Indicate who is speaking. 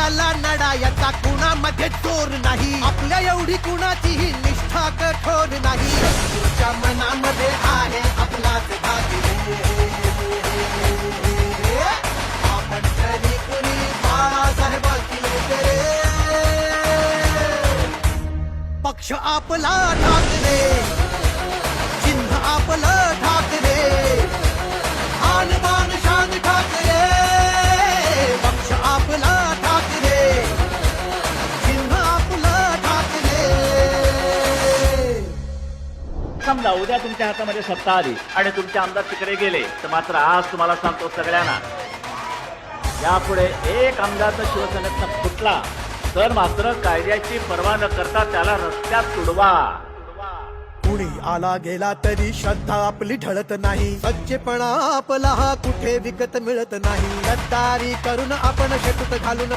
Speaker 1: पक्षाला नडा याचा कुणामध्ये चोर नाही. आपल्या एवढी कुणाचीही निष्ठा कठोर नाही. तुमच्या मनामध्ये आहे आपलाच भाग रे. आपण तरी कुणी बाळासाहेबांची लोक रे. पक्ष आपला ठाकरे, चिन्ह आपलं ठाकरे, आन बान शान ठाकरे. पक्ष आपला ठाकरे, चिन्ह आपलं ठाकरे.
Speaker 2: समजा उद्या तुमच्या हातामध्ये सत्ता आली आणि तुमचे आमदार तिकडे गेले, तर मात्र आज तुम्हाला सांगतो सगळ्यांना, यापुढे एक आमदार जर शिवसेनेतनं फुटला तर मात्र कायद्याची पर्वा न करता त्याला रस्त्यात तुडवा.
Speaker 1: कुणी आला गेला तरी श्रद्धा आपली ढळत नाही. सच्चेपणा आपला हा कुठे विकत मिळत नाही. गद्दारी करून आपण शेतूत घालून